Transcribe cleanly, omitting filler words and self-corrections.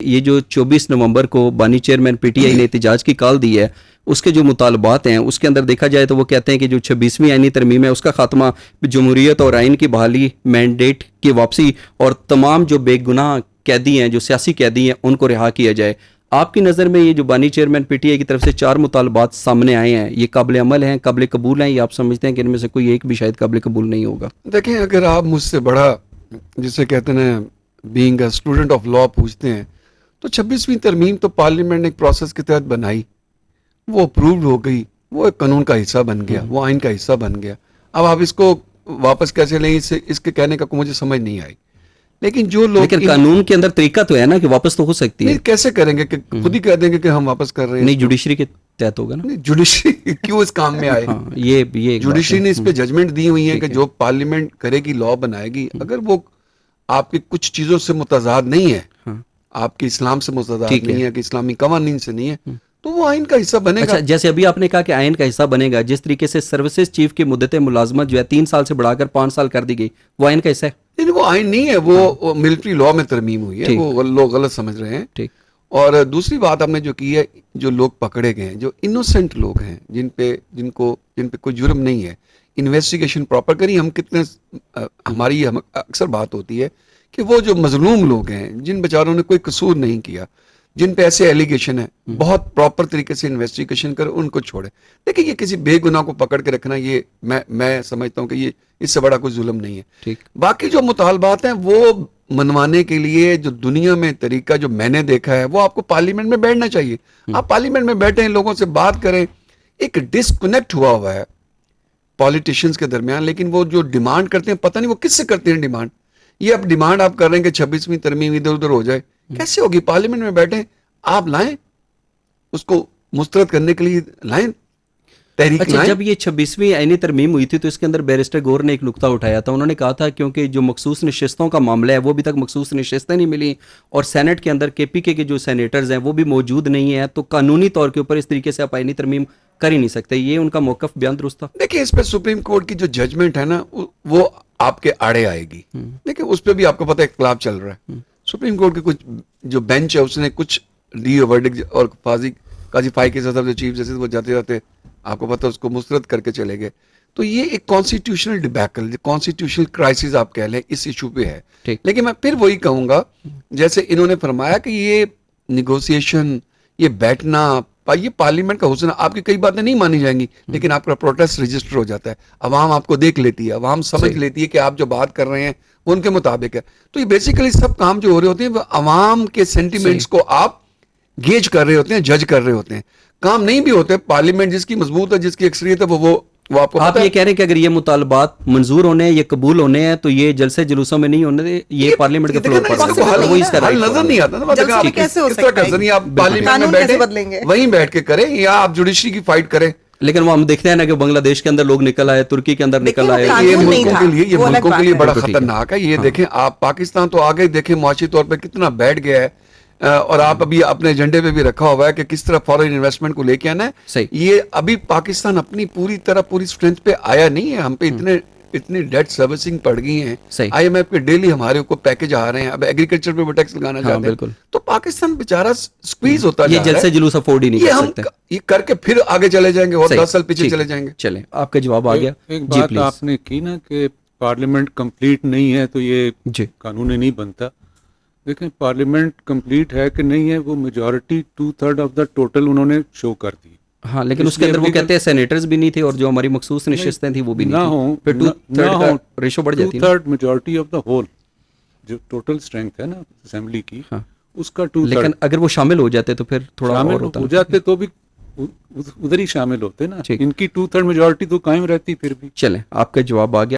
ये जो 24 नवंबर को बानी चेयरमैन पीटीआई ने एहतजाज की कॉल दी है, उसके जो मुतालबात हैं उसके अंदर देखा जाए तो वो कहते हैं कि जो 26वीं आईनी तरमीम है उसका खात्मा, जमहूरियत और आइन की बहाली, मैंडेट की वापसी और तमाम जो बेगुनाह कैदी हैं, जो सियासी कैदी हैं, उनको रिहा किया जाए। आपकी नज़र में ये जो बानी चेयरमैन पीटीआई की तरफ से 4 मुतालबात सामने आए हैं, ये काबिल अमल हैं, काबिल कबूल हैं, या आप समझते हैं कि इनमें से कोई एक भी शायद काबिल कबूल नहीं होगा? देखें, अगर आप मुझसे बड़ा, जिसे कहते हैं being a student of law, पूछते हैं तो 26वीं तरमीम तो पार्लियामेंट ने एक प्रोसेस के तहत बनाई, वो अप्रूव्ड हो गई, वो एक कानून का हिस्सा बन गया, वो आइन का हिस्सा बन गया। अब आप इसको वापस कैसे लें, इसके कहने का मुझे समझ नहीं आई। लेकिन जो लोग, लेकिन कानून के अंदर तरीका तो है ना कि वापस तो हो सकती है। नहीं, कैसे करेंगे कि खुद ही कह देंगे कि हम वापस कर रहे हैं? नहीं, जुडिशरी के तहत होगा ना। जुडिशरी क्यों इस काम में आए? हाँ, ये जुडिशरी ने इस पे जजमेंट दी हुई है कि जो पार्लियामेंट करेगी, लॉ बनाएगी, अगर वो आपकी कुछ चीजों से मुतजाद नहीं है, आपके इस्लाम से मुतजाद नहीं है, कि इस्लामी कवानीन से नहीं है, तो वो आइन का हिस्सा बनेगा। अच्छा, जैसे अभी आपने कहा कि आइन का हिस्सा बनेगा, जिस तरीके से सर्विसेज चीफ की मुद्दत मुलाजमत जो है 3 साल से बढ़ाकर 5 साल कर दी गई, वो आइन का हिस्सा है? नहीं, वो आइन नहीं है, वो मिलिट्री लॉ में तरमीम हुई है, वो लोग गलत समझ रहे हैं। ठीक। और दूसरी बात आपने जो की है, जो लोग पकड़े गए हैं, जो इनोसेंट लोग हैं, जिन पे कोई जुर्म नहीं है, इन्वेस्टिगेशन प्रॉपर करी। हम कितने, हमारी अक्सर बात होती है कि वो जो मजलूम लोग हैं, जिन बेचारों ने कोई कसूर नहीं किया, जिन पे ऐसे एलिगेशन है, बहुत प्रॉपर तरीके से इन्वेस्टिगेशन कर उनको छोड़े। देखिए, ये किसी बेगुनाह को पकड़ के रखना, ये मैं समझता हूँ कि ये इससे बड़ा कोई जुल्म नहीं है। ठीक। बाकी जो मुतालबात हैं वो मनवाने के लिए जो दुनिया में तरीका जो मैंने देखा है, वो आपको पार्लियामेंट में बैठना चाहिए। आप पार्लियामेंट में बैठे हैं, लोगों से बात करें। एक डिस्कनेक्ट हुआ है पॉलिटिशियंस के दरमियान, लेकिन वो जो डिमांड करते हैं, पता नहीं वो किससे करते हैं डिमांड। ये अब डिमांड आप कर रहे हैं कि 26वीं तरमीम इधर उधर हो जाए, कैसे होगी? पार्लियामेंट में बैठे, आप लाएं उसको मुस्तरद करने के लिए, लाएं तहरीक। अच्छा, जब ये 26वीं आईनी तरमीम हुई थी तो इसके अंदर बैरिस्टर गौर ने एक नुक्ता उठाया था। उन्होंने कहा था क्योंकि जो मखसूस नशिस्तों का मामला है वो अभी तक मखसूस नशिस्तें नहीं मिली और सेनेट के अंदर केपीके के जो सेनेटर्स हैं वो भी मौजूद नहीं है, तो कानूनी तौर के ऊपर इस तरीके से आप आईनी तरमीम कर ही नहीं सकते। ये उनका मौकफ बयान दुरुस्त था? देखिए, इस पर सुप्रीम कोर्ट की जो जजमेंट है ना, वो आपके आड़े आएगी। देखिए, उस पर भी आपको पता है इख्तिलाफ चल रहा है। सुप्रीम कोर्ट की कुछ जो बेंच है, उसने कुछ दी वर्डिक्ट, और काजी फाई के साथ जो चीफ जस्टिस, वो जाते जाते आपको पता है उसको मुस्तरद करके चले गए। तो ये एक कॉन्स्टिट्यूशनल डिबैकल, कॉन्स्टिट्यूशनल क्राइसिस आप कह लें, इस इशू पे है। लेकिन मैं फिर वही कहूंगा, जैसे इन्होंने फरमाया कि ये निगोसिएशन, ये बैठना, ये पार्लियामेंट का हुस्न। आपकी कई बातें नहीं मानी जाएंगी, लेकिन आपका प्रोटेस्ट रजिस्टर हो जाता है, अवाम आपको देख लेती है, अवाम समझ लेती है कि आप जो बात कर रहे हैं वो उनके मुताबिक है। तो ये बेसिकली सब काम जो हो रहे होते हैं, वो अवाम के सेंटिमेंट्स को आप गेज कर रहे होते हैं, जज कर रहे होते हैं। काम नहीं भी होते। पार्लियामेंट जिसकी मजबूत है, जिसकी अक्सरियत है, वो आपको आप ये कह रहे हैं कि अगर ये मुतालबात मंजूर होने हैं, ये कबूल होने हैं, तो ये जलसे जुलूसों में नहीं होने, ये पार्लियामेंट के फ्लोर पर वो इसका हल नजर नहीं आता ना। कैसे हो सकता है? आप पार्लियामेंट में बैठे, वहीं बैठ के करें, या आप जुडिशरी की फाइट करें। लेकिन वो हम देखते हैं ना कि बांग्लादेश के अंदर लोग निकल आए, तुर्की के अंदर निकल आए। ये मुल्कों के लिए बड़ा खतरनाक है। ये देखें आप, पाकिस्तान तो आगे देखें मुआशी तौर पर कितना बैठ गया है, और आप अभी अपने एजेंडे पे भी रखा हुआ है कि किस तरह फॉरेन इन्वेस्टमेंट को लेके आना है। ये अभी पाकिस्तान अपनी पूरी स्ट्रेंथ पे आया नहीं है। हम पे इतनी डेट सर्विसिंग पड़ गई है। IMF के डेली हमारे ऊपर पैकेज आ रहे हैं। अब एग्रीकल्चर पे टैक्स लगाना चाहते हैं, तो पाकिस्तान बेचारा स्क्वीज होता जा रहा है। ये जलसे जुलूस अफोर्ड ही नहीं कर सकते। ये करके फिर आगे चले जाएंगे और 10 साल पीछे चले जाएंगे। चले, आपका जवाब आ गया। एक बात आपने की ना कि पार्लियामेंट कंप्लीट नहीं है तो ये कानून नहीं बनता। देखें, पार्लियामेंट कंप्लीट है कि नहीं है, वो मेजॉरिटी 2/3 ऑफ द टोटल उन्होंने शो कर दी। हाँ, लेकिन उसके अंदर वो कहते हैं सेनेटर्स भी नहीं थे और जो हमारी मखसूस नशिस्तें थी वो भी नहीं हो, फिर 2/3 का रेशो बढ़ जाती है। 2/3 मेजॉरिटी ऑफ द होल जो टोटल स्ट्रेंथ है ना असेंबली की, उसका 2/3। लेकिन अगर वो शामिल हो जाते तो फिर थोड़ा और होता, हो जाते तो भी उधर ही शामिल होते ना। इनकी 2/3 मेजॉरिटी तो कायम रहती फिर भी। चलें, आपका जवाब आ गया।